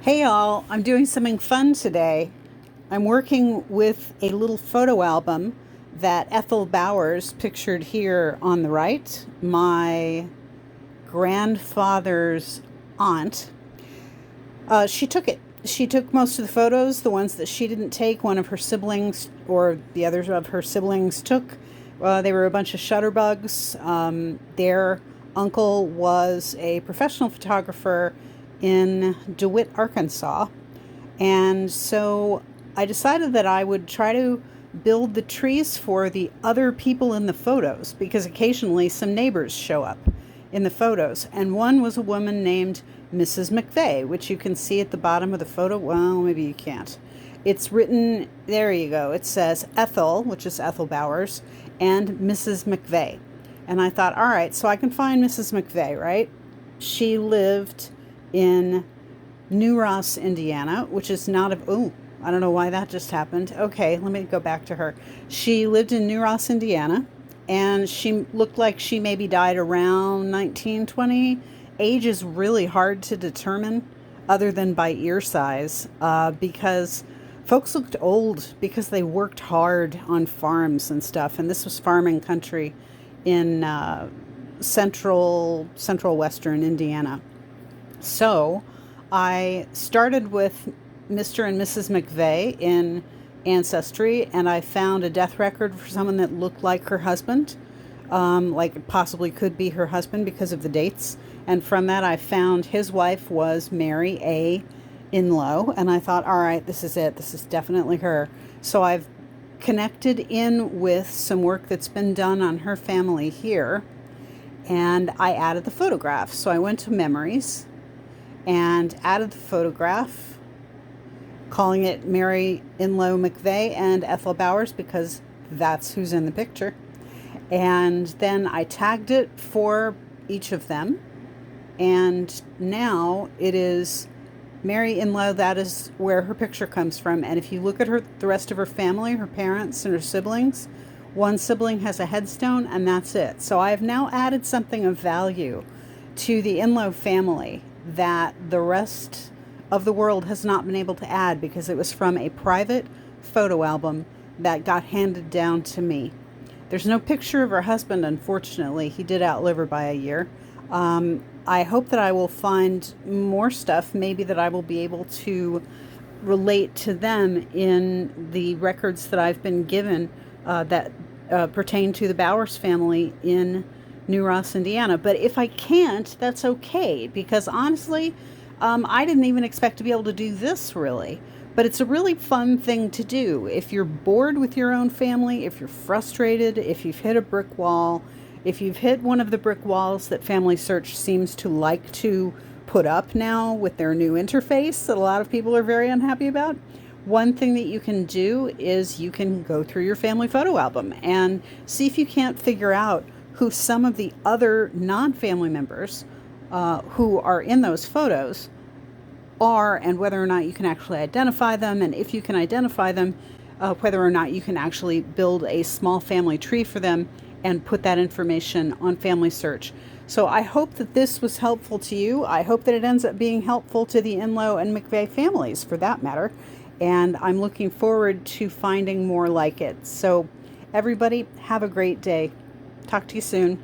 Hey y'all, I'm doing something fun today. I'm working with a little photo album that Ethel Bowers, pictured here on the right, my grandfather's aunt, she took it. She took most of the photos. The ones that she didn't take, one of her siblings or the others of her siblings took. They were a bunch of shutterbugs. Their uncle was a professional photographer in DeWitt, Arkansas. And so I decided that I would try to build the trees for the other people in the photos because occasionally some neighbors show up in the photos. And one was a woman named Mrs. McVeigh, which you can see at the bottom of the photo. Well, maybe you can't. It's written, there you go. It says Ethel, which is Ethel Bowers, and Mrs. McVeigh. And I thought, all right, so I can find Mrs. McVeigh, right? She lived in New Ross, Indiana, which is not a, oh, I don't know why that just happened. Okay, let me go back to her. She lived in New Ross, Indiana, and she looked like she maybe died around 1920. Age is really hard to determine other than by ear size because folks looked old because they worked hard on farms and stuff, and this was farming country in central western Indiana. So I started with Mr. and Mrs. McVeigh in Ancestry, and I found a death record for someone that looked like her husband, like it possibly could be her husband because of the dates. And from that, I found his wife was Mary A. Inlow, and I thought, all right, this is it. This is definitely her. So I've connected in with some work that's been done on her family here, and I added the photograph. So I went to Memories and added the photograph, calling it Mary Inlow McVeigh and Ethel Bowers because that's who's in the picture. And then I tagged it for each of them. And now it is Mary Inlow. That is where her picture comes from. And if you look at the rest of her family, her parents and her siblings, one sibling has a headstone and that's it. So I have now added something of value to the Inlow family that the rest of the world has not been able to add because it was from a private photo album that got handed down to me. There's no picture of her husband, unfortunately. He did outlive her by a year. I hope that I will find more stuff, maybe that I will be able to relate to them in the records that I've been given that pertain to the Bowers family in New Ross, Indiana. But if I can't, that's okay, because honestly, I didn't even expect to be able to do this really. But it's a really fun thing to do. If you're bored with your own family, if you're frustrated, if you've hit a brick wall, if you've hit one of the brick walls that Family Search seems to like to put up now with their new interface that a lot of people are very unhappy about, one thing that you can do is you can go through your family photo album and see if you can't figure out who some of the other non-family members who are in those photos are, and whether or not you can actually identify them, and if you can identify them, whether or not you can actually build a small family tree for them and put that information on Family Search. So I hope that this was helpful to you. I hope that it ends up being helpful to the Inlow and McVeigh families, for that matter, and I'm looking forward to finding more like it. So everybody, have a great day. Talk to you soon.